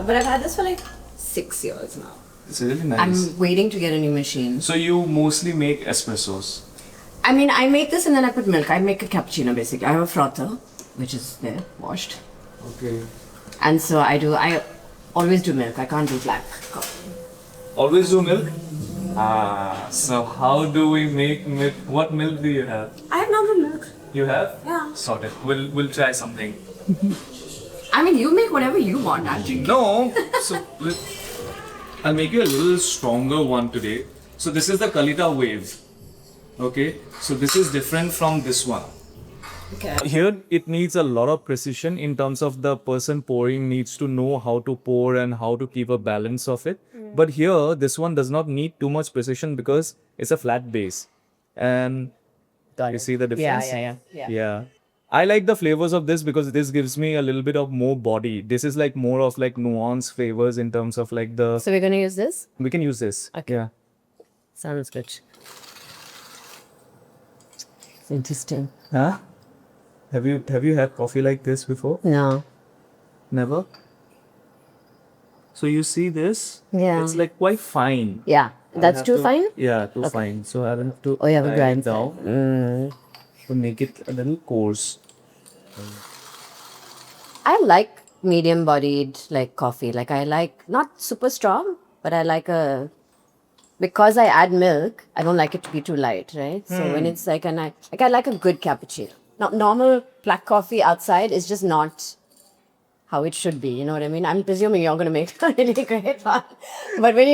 but I've had this for like 6 years now. It's really nice. I'm waiting to get a new machine. So you mostly make espressos? I mean, I make this and then I put milk. I make a cappuccino basically. I have a frother, which is there, washed. Okay. And so I always do milk. I can't do black coffee. Always do milk? So how do we make milk? What milk do you have? I have normal milk. You have? Yeah. Sorted. We'll try something. I mean, you make whatever you want, actually. No. So I'll make you a little stronger one today. So this is the Kalita wave. Okay. So this is different from this one. Okay. Here it needs a lot of precision in terms of the person pouring needs to know how to pour and how to keep a balance of it. But here this one does not need too much precision because it's a flat base. And you see the difference? Yeah. I like the flavors of this because this gives me a little bit of more body. This is like more of like nuanced flavors in terms of like the... So we're going to use this? We can use this. Okay. Yeah. Sounds good. It's interesting. Huh? Have you had coffee like this before? No. Never? So you see this? Yeah. It's like quite fine. Yeah. That's too fine? Yeah, too fine. So I have to Oh, you have a grind grind down to make it a little coarse. I like medium bodied like coffee. Like I like not super strong, but I like because I add milk, I don't like it to be too light, right? So when it's like I like a good cappuccino. Not normal black coffee outside is just not how it should be. You know what I mean? I'm presuming you're going to make a really great one. But when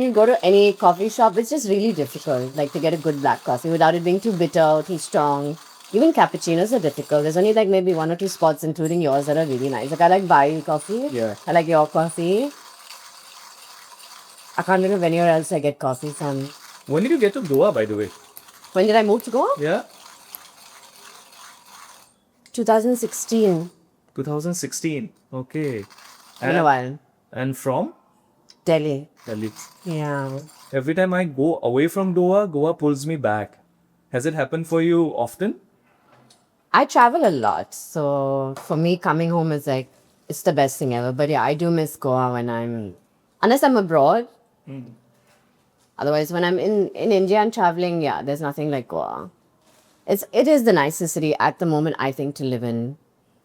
you go to any coffee shop, it's just really difficult, like to get a good black coffee without it being too bitter, too strong. Even cappuccinos are difficult. There's only like maybe 1 or 2 spots, including yours, that are really nice. Like I like Bai coffee. Yeah. I like your coffee. I can't think of anywhere else I get coffee from. When did you get to Goa, by the way? When did I move to Goa? Yeah. 2016. 2016. Okay. In a while. And from? Delhi. Delhi. Yeah. Every time I go away from Goa, Goa pulls me back. Has it happened for you often? I travel a lot. So for me, coming home is like, it's the best thing ever. But yeah, I do miss Goa unless I'm abroad. Otherwise, when I'm in India and traveling, yeah, there's nothing like Goa. It is the nicest city at the moment, I think, to live in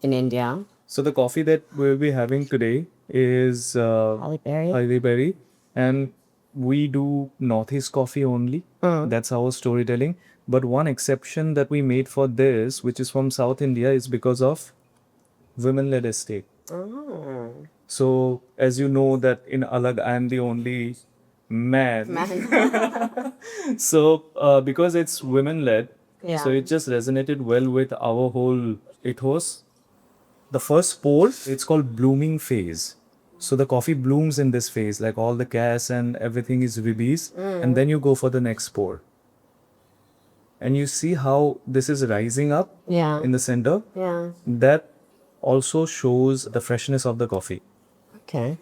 India. So the coffee that we'll be having today is Holly Berry. And we do Northeast coffee only. That's our storytelling. But one exception that we made for this, which is from South India, is because of women-led estate. So as you know that in Alag, I am the only man. So because it's women-led, so it just resonated well with our whole ethos. The first pour, it's called blooming phase. So the coffee blooms in this phase, like all the gas and everything is released. And then you go for the next pour. And you see how this is rising up in the center. Yeah. That also shows the freshness of the coffee. Okay.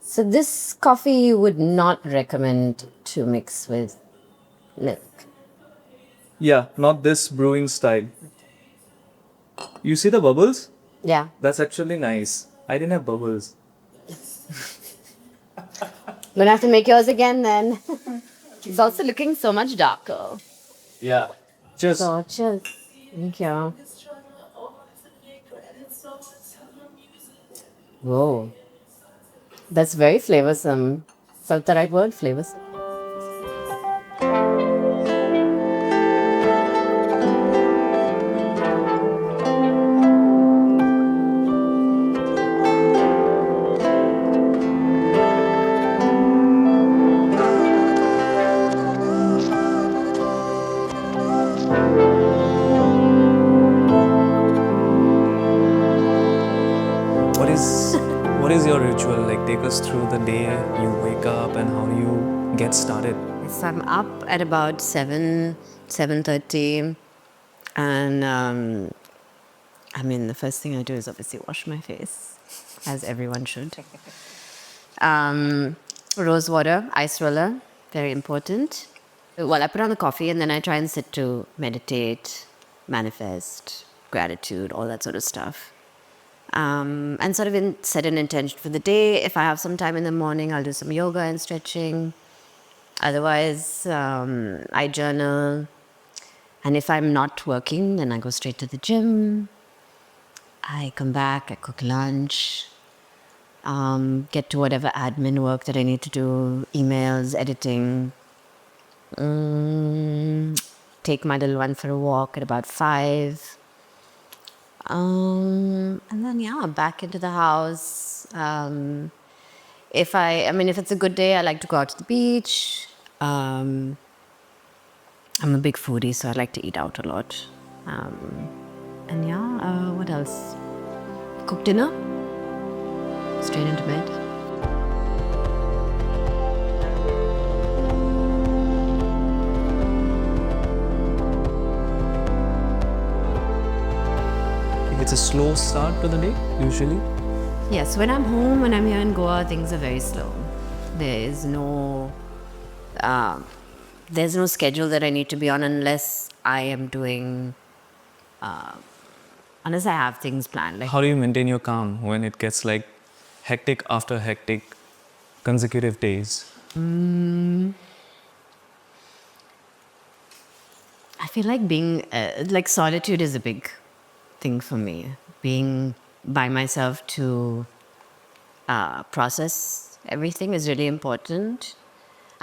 So this coffee you would not recommend to mix with milk? Yeah, not this brewing style. You see the bubbles? Yeah. That's actually nice. I didn't have bubbles. Gonna have to make yours again then. It's also looking so much darker. Yeah. Just Gorgeous. Thank you. Whoa. That's very flavorsome. Is that the right word? Flavorsome? What is your ritual? Like, take us through the day. You wake up and how do you get started? So I'm up at about 7:30, and I mean the first thing I do is obviously wash my face, as everyone should. Rose water, ice roller, very important. Well, I put on the coffee and then I try and sit to meditate manifest, gratitude, all that sort of stuff. And sort of set an intention for the day. If I have some time in the morning, I'll do some yoga and stretching. Otherwise, I journal. And if I'm not working, then I go straight to the gym. I come back, I cook lunch, get to whatever admin work that I need to do, emails, editing. Take my little one for a walk at about 5. And then, yeah, back into the house. If it's a good day, I like to go out to the beach. I'm a big foodie, so I like to eat out a lot. And yeah, what else? Cook dinner, straight into bed. It's a slow start to the day, usually. Yes, when I'm home, when I'm here in Goa, things are very slow. There's no schedule that I need to be on unless I am doing, unless I have things planned. Like, How do you maintain your calm when it gets like hectic after hectic consecutive days? I feel like being, like solitude is a big thing for me. Being by myself to process everything is really important.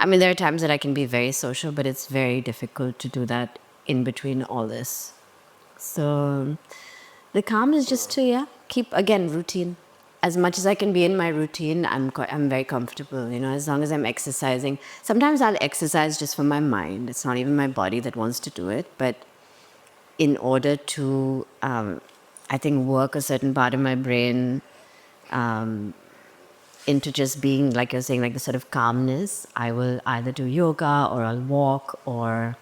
I mean, there are times that I can be very social, but it's very difficult to do that in between all this. So the calm is just to, keep, again, routine. As much as I can be in my routine, I'm very comfortable, as long as I'm exercising. Sometimes I'll exercise just for my mind. It's not even my body that wants to do it. But in order to, I think, work a certain part of my brain into just being, like you're saying, like the sort of calmness, I will either do yoga or I'll walk or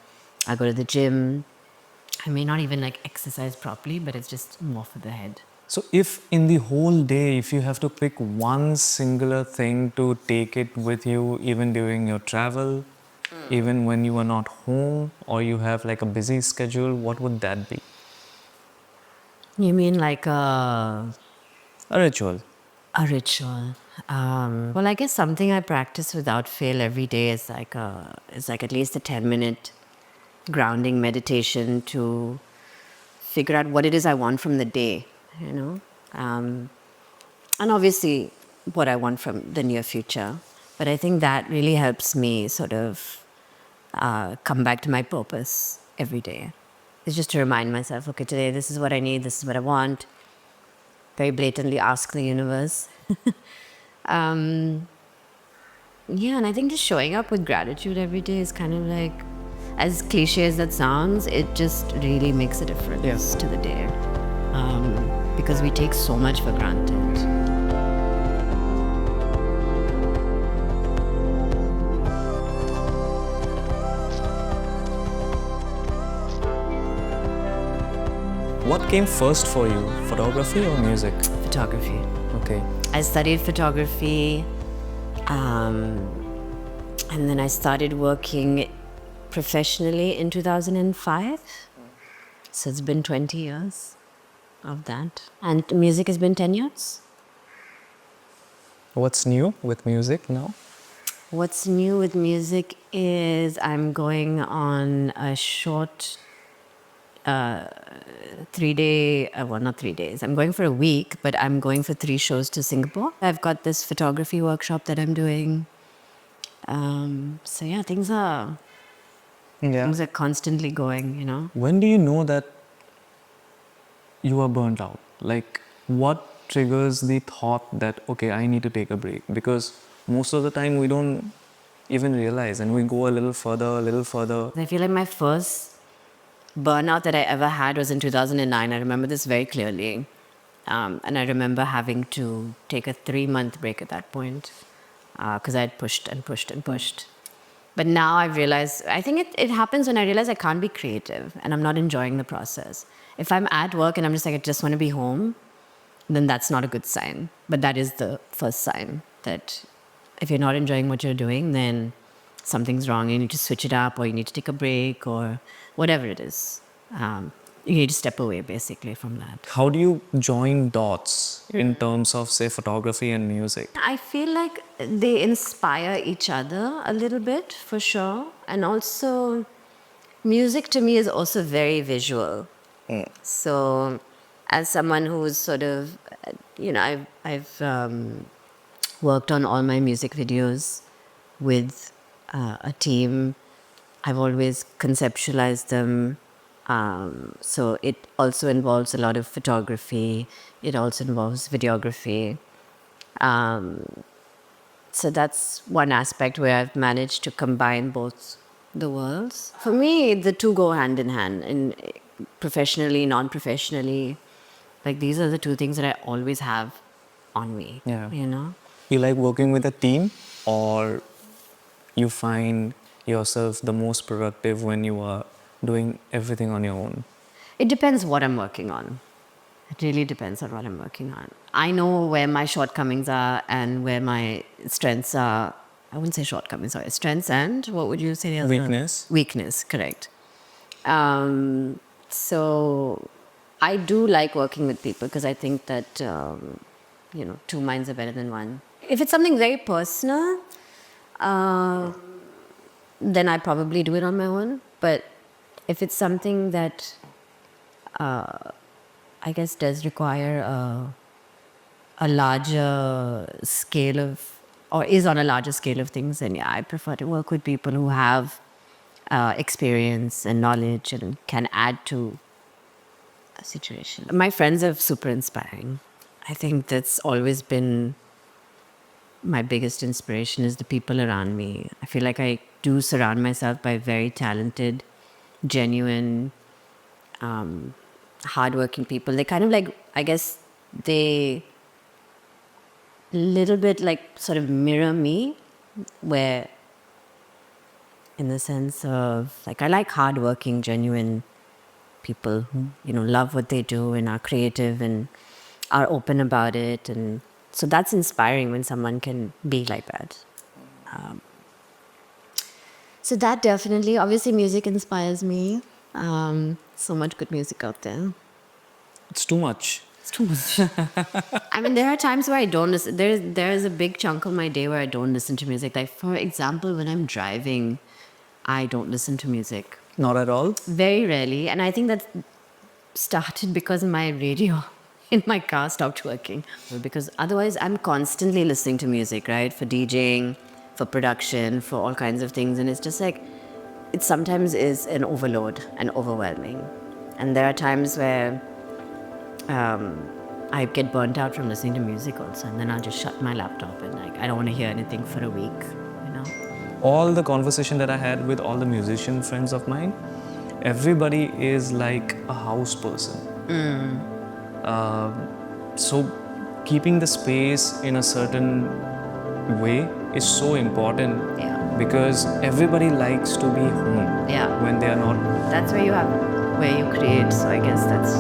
I'll go to the gym. I may not even like exercise properly, but it's just more for the head. So, if in the whole day, if you have to pick one singular thing to take it with you, even during your travel, even when you are not home or you have like a busy schedule, what would that be? You mean like a A ritual. ritual? Well, I guess something I practice without fail every day is like at least a 10-minute grounding meditation to figure out what it is I want from the day, and obviously what I want from the near future. But I think that really helps me sort of come back to my purpose every day. It's just to remind myself, okay, today this is what I need, this is what I want. Very blatantly ask the universe. Yeah, and I think just showing up with gratitude every day is kind of like, as cliche as that sounds, it just really makes a difference to the day. Because we take so much for granted. What came first for you, photography or music? Photography. Okay. I studied photography, and then I started working professionally in 2005. So it's been 20 years of that. And music has been 10 years. What's new with music now? What's new with music is I'm going on a short 3-day, well, not 3 days. I'm going for a week, but I'm going for 3 shows to Singapore. I've got this photography workshop that I'm doing. So yeah, things are constantly going. When do you know that you are burnt out? Like, what triggers the thought that, okay, I need to take a break? Because most of the time we don't even realize and we go a little further, a little further. I feel like my first burnout that I ever had was in 2009. I remember this very clearly. And I remember having to take a 3-month break at that point because I had pushed and pushed and pushed. But now I've realized, I think it happens when I realize I can't be creative and I'm not enjoying the process. If I'm at work and I'm just like, I just want to be home, then that's not a good sign. But that is the first sign that if you're not enjoying what you're doing, then something's wrong. You need to switch it up or you need to take a break or whatever it is. You need to step away basically from that. How do you join dots in terms of, say, photography and music? I feel like they inspire each other a little bit for sure. And also, music to me is also very visual. So, as someone who's sort of, I've worked on all my music videos with a team. I've always conceptualized them. So it also involves a lot of photography. It also involves videography. So that's one aspect where I've managed to combine both the worlds. For me, the two go hand in hand, in professionally, non-professionally. Like these are the two things that I always have on me. Yeah. You know? You like working with a team, or you find yourself the most productive when you are doing everything on your own? It depends what I'm working on. It really depends on what I'm working on. I know where my shortcomings are and where my strengths are. I wouldn't say shortcomings, sorry. Strengths and what would you say? The other? Weakness. Weakness, correct. So I do like working with people because I think that, two minds are better than one. If it's something very personal, then I probably do it on my own. But if it's something that I guess does require a larger scale of, or is on a larger scale of things, then yeah, I prefer to work with people who have experience and knowledge and can add to a situation. My friends are super inspiring. I think that's always been my biggest inspiration is the people around me. I feel like I do surround myself by very talented, genuine, hardworking people. They kind of like, I guess they little bit like sort of mirror me, where in the sense of like I like hardworking, genuine people who, love what they do and are creative and are open about it. And so that's inspiring when someone can be like that. So that definitely, obviously music inspires me. So much good music out there. It's too much. It's too much. I mean, there are times where I don't listen. There's a big chunk of my day where I don't listen to music. Like, for example, when I'm driving, I don't listen to music. Not at all? Very rarely. And I think that started because my radio in my car stopped working. Because otherwise, I'm constantly listening to music, right? For DJing, for production, for all kinds of things. And it's just like, it sometimes is an overload and overwhelming. And there are times where I get burnt out from listening to music also, and then I'll just shut my laptop and like I don't want to hear anything for a week, All the conversation that I had with all the musician friends of mine, everybody is like a house person. So keeping the space in a certain way is so important. Yeah. Because everybody likes to be home Yeah. when they are not. That's where you create. So I guess that's